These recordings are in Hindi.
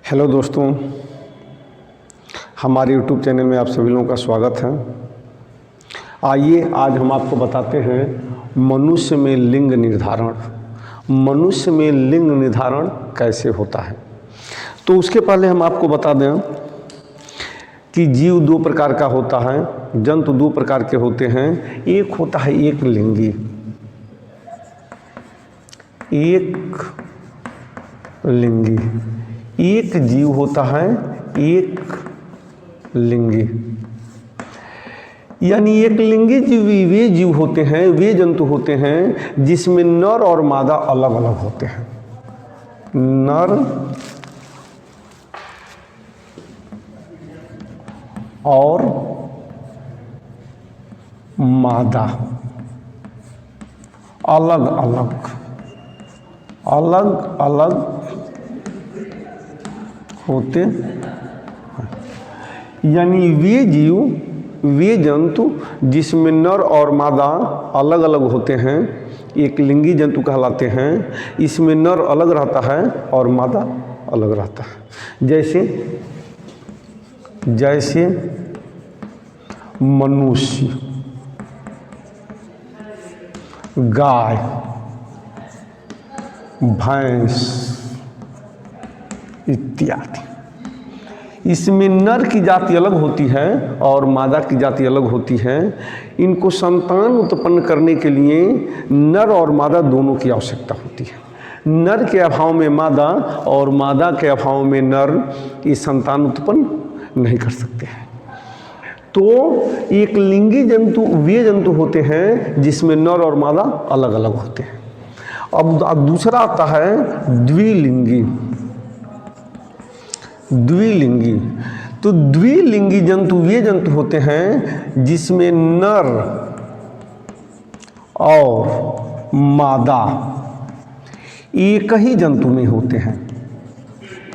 हेलो दोस्तों, हमारे यूट्यूब चैनल में आप सभी लोगों का स्वागत है। आइए आज हम आपको बताते हैं मनुष्य में लिंग निर्धारण। मनुष्य में लिंग निर्धारण कैसे होता है। तो उसके पहले हम आपको बता दें कि जीव दो प्रकार का होता है, जंतु दो प्रकार के होते हैं। एक होता है एक लिंगी, एक लिंगी। एक जीव होता है एक लिंगी, यानी एक लिंगी जीव वे जीव होते हैं, वे जंतु होते हैं जिसमें नर और मादा अलग अलग होते हैं। नर और मादा अलग अलग अलग अलग होते हैं। यानी वे जीव वे जंतु जिसमें नर और मादा अलग अलग होते हैं एक लिंगी जंतु कहलाते हैं। इसमें नर अलग रहता है और मादा अलग रहता है। जैसे मनुष्य, गाय, भैंस इत्यादि। इसमें नर की जाति अलग होती है और मादा की जाति अलग होती है। इनको संतान उत्पन्न करने के लिए नर और मादा दोनों की आवश्यकता होती है। नर के अभाव में मादा और मादा के अभाव में नर ये संतान उत्पन्न नहीं कर सकते हैं। तो एक लिंगी जंतु वे जंतु होते हैं जिसमें नर और मादा अलग अलग होते हैं। अब दूसरा आता है द्विलिंगी। द्विलिंगी तो द्विलिंगी जंतु वे जंतु होते हैं जिसमें नर और मादा एक ही जंतु में होते हैं।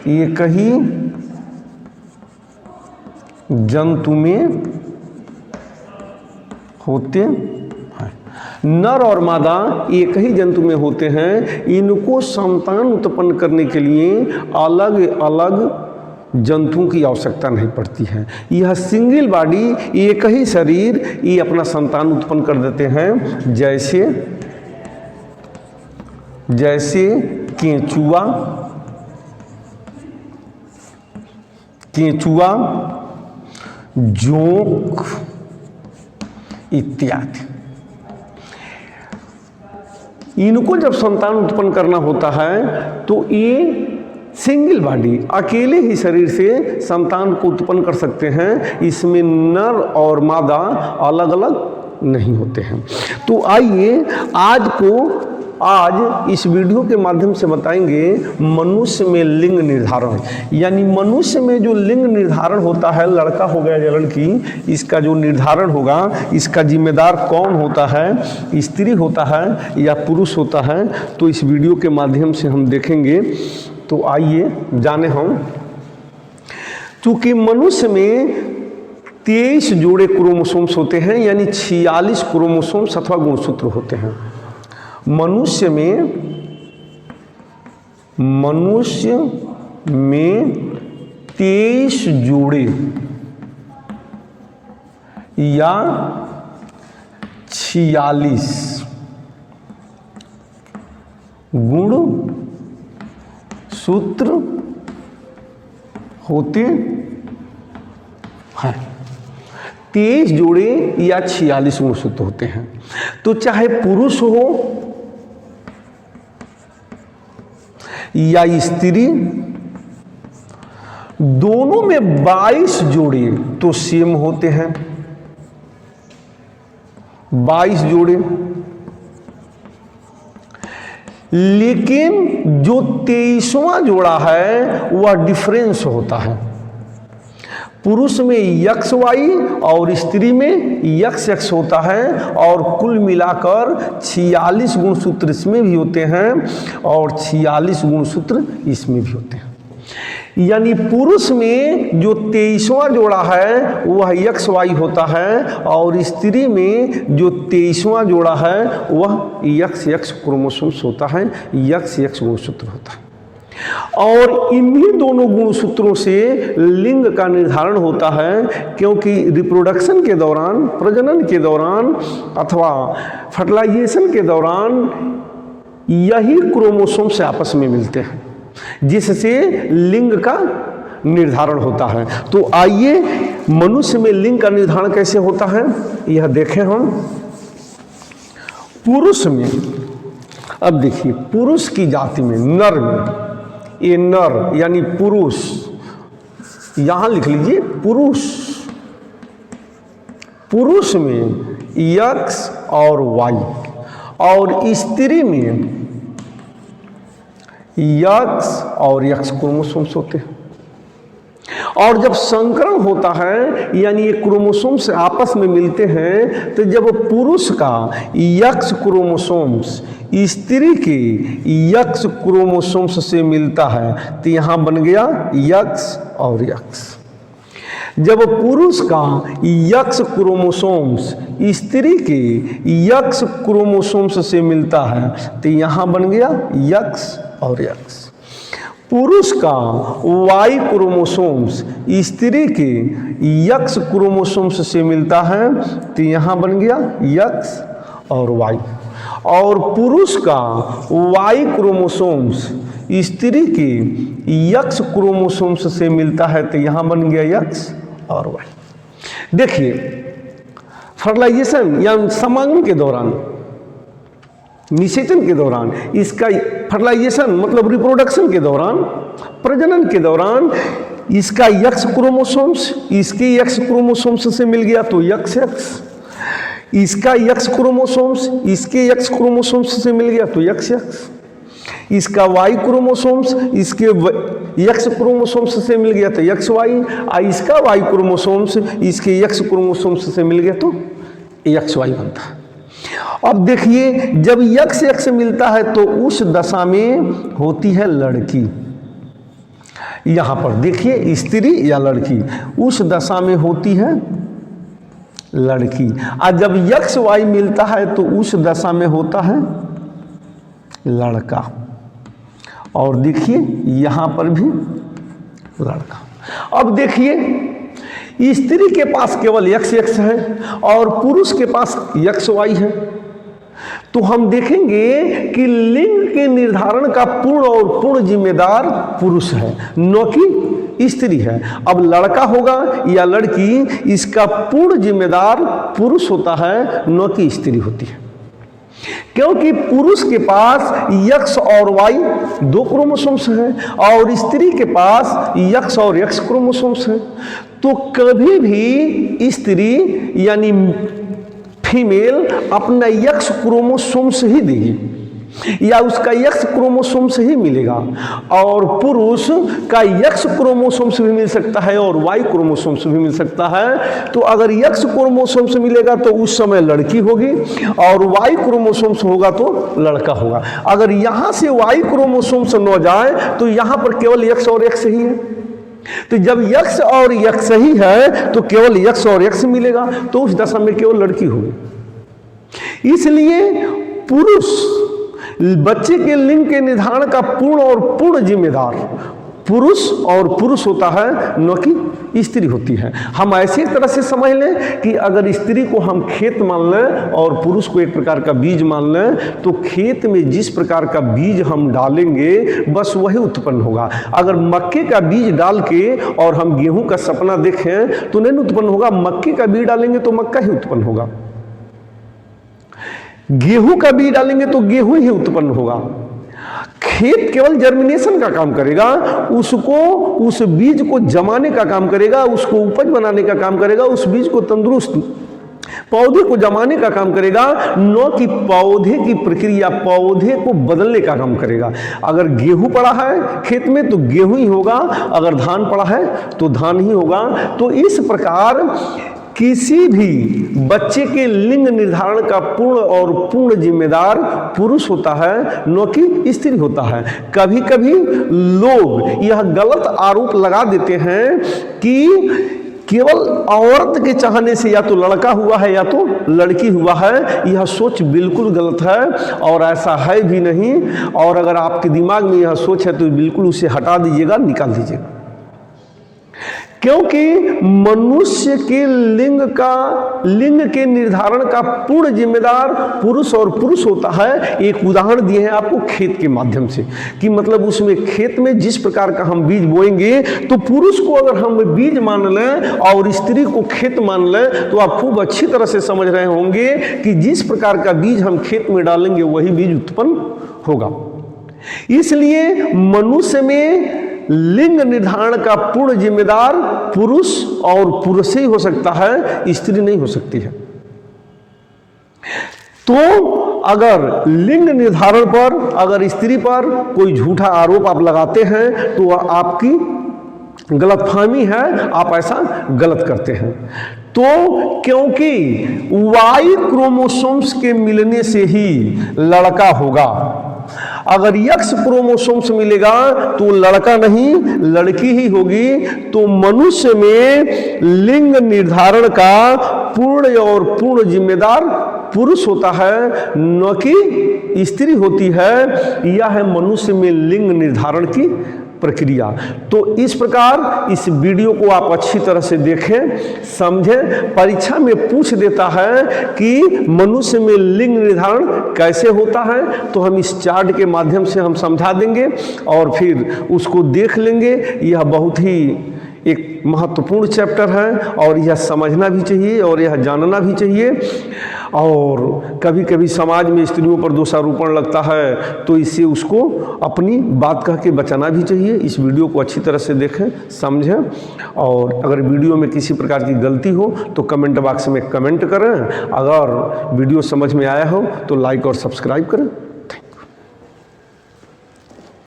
एक ही जंतु में होते हैं। नर और मादा एक ही जंतु में होते हैं। इनको संतान उत्पन्न करने के लिए अलग अलग जंतुओं की आवश्यकता नहीं पड़ती है। यह सिंगल बॉडी, एक ही शरीर, ये अपना संतान उत्पन्न कर देते हैं। जैसे केंचुआ, जोंक इत्यादि। इनको जब संतान उत्पन्न करना होता है तो ये सिंगल बॉडी अकेले ही शरीर से संतान को उत्पन्न कर सकते हैं। इसमें नर और मादा अलग अलग नहीं होते हैं। तो आइए आज इस वीडियो के माध्यम से बताएंगे मनुष्य में लिंग निर्धारण। यानी मनुष्य में जो लिंग निर्धारण होता है, लड़का हो गया या लड़की, इसका जो निर्धारण होगा इसका जिम्मेदार कौन होता है, स्त्री होता है या पुरुष होता है, तो इस वीडियो के माध्यम से हम देखेंगे। तो आइए जाने हम। चूंकि मनुष्य में 23 जोड़े क्रोमोसोम्स होते हैं, यानी 46 क्रोमोसोम्स अथवा गुणसूत्र होते हैं। मनुष्य में 23 जोड़े या 46 गुण सूत्र होते हैं। 23 जोड़े या 46 गुणसूत्र होते हैं। तो चाहे पुरुष हो या स्त्री, दोनों में 22 जोड़े तो सेम होते हैं। 22 जोड़े। लेकिन जो 23वां जोड़ा है वह डिफरेंस होता है। पुरुष में XY और स्त्री में XX होता है और कुल मिलाकर 46 गुणसूत्र इसमें भी होते हैं और 46 गुणसूत्र इसमें भी होते हैं। यानी पुरुष में जो 23वां जोड़ा है वह XY होता है और स्त्री में जो 23वां जोड़ा है वह XX क्रोमोसोम्स होता है, XX गुणसूत्र होता है। और इन्हीं दोनों गुणसूत्रों से लिंग का निर्धारण होता है, क्योंकि रिप्रोडक्शन के दौरान, प्रजनन के दौरान अथवा फर्टिलाइजेशन के दौरान यही क्रोमोसोम से आपस में मिलते हैं, जिससे लिंग का निर्धारण होता है। तो आइए मनुष्य में लिंग का निर्धारण कैसे होता है यह देखें हम। पुरुष में, अब देखिए पुरुष की जाति में, नर में, ये नर यानी पुरुष, यहां लिख लीजिए पुरुष, पुरुष में एक्स और वाई, और स्त्री में एक्स और एक्स क्रोमोसोम्स होते हैं। और जब संकरण होता है यानी ये क्रोमोसोम्स आपस में मिलते हैं, तो जब पुरुष का एक्स क्रोमोसोम्स स्त्री के एक्स क्रोमोसोम्स से मिलता है तो यहाँ बन गया एक्स और एक्स। जब पुरुष का एक्स क्रोमोसोम्स स्त्री के एक्स क्रोमोसोम्स से मिलता है तो यहाँ बन गया एक्स और एक्स। पुरुष का वाई क्रोमोसोम्स स्त्री के एक्स क्रोमोसोम्स से मिलता है तो यहाँ बन गया एक्स और वाई। और पुरुष का वाई क्रोमोसोम्स स्त्री के एक्स क्रोमोसोम्स से मिलता है तो यहाँ बन गया एक्स और वाई। देखिए फर्टिलाइजेशन या समागम के दौरान, निषेचन के दौरान, इसका फर्टिलाइजेशन मतलब रिप्रोडक्शन के दौरान, प्रजनन के दौरान इसका एक्स क्रोमोसोम्स इसके एक्स क्रोमोसोम्स से मिल गया तो एक्स एक्स, इसका एक्स क्रोमोसोम्स इसके एक्स क्रोमोसोम्स से मिल गया तो एक्स एक्स, इसका वाई क्रोमोसोम्स इसके एक्स क्रोमोसोम्स से मिल गया तो एक्स वाई, और इसका वाई क्रोमोसोम्स इसके एक्स क्रोमोसोम्स से मिल गया तो एक्स वाई बनता है। अब देखिए जब एक्स एक्स मिलता है तो उस दशा में होती है लड़की। यहां पर देखिए स्त्री या लड़की, उस दशा में होती है लड़की। और जब एक्स वाई मिलता है तो उस दशा में होता है लड़का। और देखिए यहां पर भी लड़का। अब देखिए स्त्री के पास केवल एक्स एक्स है और पुरुष के पास एक्स वाई है, तो हम देखेंगे कि लिंग के निर्धारण का पूर्ण और पूर्ण जिम्मेदार पुरुष है, न कि स्त्री है। अब लड़का होगा या लड़की, इसका पूर्ण जिम्मेदार पुरुष होता है, न कि स्त्री होती है। क्योंकि पुरुष के पास एक्स और वाई दो क्रोमोसोम्स हैं और स्त्री के पास एक्स और एक्स क्रोमोसोम्स हैं। तो कभी भी स्त्री यानी फीमेल अपना एक्स क्रोमोसोम्स ही देगी या उसका एक्स क्रोमोसोम्स ही मिलेगा, और पुरुष का एक्स क्रोमोसोम्स भी मिल सकता है और वाई क्रोमोसोम्स भी मिल सकता है। तो अगर एक्स क्रोमोसोम्स मिलेगा तो उस समय लड़की होगी और वाई क्रोमोसोम्स होगा तो लड़का होगा। अगर यहाँ से वाई क्रोमोसोम्स न जाए तो यहाँ पर केवल एक्स और एक्स ही है। तो जब एक्स और एक्स ही है तो केवल एक्स और एक्स मिलेगा, तो उस दशा में केवल लड़की होगी। इसलिए पुरुष बच्चे के लिंग के निर्धारण का पूर्ण और पूर्ण जिम्मेदार पुरुष होता है, न कि स्त्री होती है। हम ऐसी तरह से समझ लें कि अगर स्त्री को हम खेत मान लें और पुरुष को एक प्रकार का बीज मान लें, तो खेत में जिस प्रकार का बीज हम डालेंगे बस वही उत्पन्न होगा। अगर मक्के का बीज डाल के और हम गेहूं का सपना देखें तो नहीं उत्पन्न होगा, मक्के का बीज डालेंगे तो मक्का ही उत्पन्न होगा, गेहूं का बीज डालेंगे तो गेहूं ही उत्पन्न होगा। खेत केवल जर्मिनेशन का काम करेगा, उसको उस बीज को जमाने का काम करेगा, उसको उपज बनाने का काम करेगा, उस बीज को तंदुरुस्त पौधे को जमाने का काम करेगा, न कि पौधे की प्रक्रिया पौधे को बदलने का काम करेगा। अगर गेहूं पड़ा है खेत में तो गेहूं ही होगा, अगर धान पड़ा है तो धान ही होगा। तो इस प्रकार किसी भी बच्चे के लिंग निर्धारण का पूर्ण और पूर्ण जिम्मेदार पुरुष होता है, न कि स्त्री होता है। कभी कभी लोग यह गलत आरोप लगा देते हैं कि केवल औरत के चाहने से या तो लड़का हुआ है या तो लड़की हुआ है, यह सोच बिल्कुल गलत है और ऐसा है भी नहीं। और अगर आपके दिमाग में यह सोच है तो बिल्कुल उसे हटा दीजिएगा, निकाल दीजिएगा। क्योंकि मनुष्य के लिंग के निर्धारण का पूर्ण जिम्मेदार पुरुष और पुरुष होता है। एक उदाहरण दिए हैं आपको खेत के माध्यम से कि मतलब उसमें खेत में जिस प्रकार का हम बीज बोएंगे तो पुरुष को अगर हम बीज मान लें और स्त्री को खेत मान लें तो आप खूब अच्छी तरह से समझ रहे होंगे कि जिस प्रकार का बीज हम खेत में डालेंगे वही बीज उत्पन्न होगा। इसलिए मनुष्य में लिंग निर्धारण का पूर्ण जिम्मेदार पुरुष और पुरुष ही हो सकता है, स्त्री नहीं हो सकती है। तो अगर लिंग निर्धारण पर अगर स्त्री पर कोई झूठा आरोप आप लगाते हैं तो आपकी गलतफहमी है, आप ऐसा गलत करते हैं। तो क्योंकि वाई क्रोमोसोम्स के मिलने से ही लड़का होगा, अगर एक्स क्रोमोसोम्स मिलेगा तो लड़का नहीं लड़की ही होगी। तो मनुष्य में लिंग निर्धारण का पूर्ण और पूर्ण जिम्मेदार पुरुष होता है, न कि स्त्री होती है। यह है मनुष्य में लिंग निर्धारण की प्रक्रिया। तो इस प्रकार इस वीडियो को आप अच्छी तरह से देखें, समझें। परीक्षा में पूछ देता है कि मनुष्य में लिंग निर्धारण कैसे होता है, तो हम इस चार्ट के माध्यम से हम समझा देंगे और फिर उसको देख लेंगे। यह बहुत ही एक महत्वपूर्ण चैप्टर है और यह समझना भी चाहिए और यह जानना भी चाहिए। और कभी कभी समाज में स्त्रियों पर दोषारोपण लगता है तो इससे उसको अपनी बात कह के बचाना भी चाहिए। इस वीडियो को अच्छी तरह से देखें, समझें और अगर वीडियो में किसी प्रकार की गलती हो तो कमेंट बॉक्स में कमेंट करें। अगर वीडियो समझ में आया हो तो लाइक और सब्सक्राइब करें।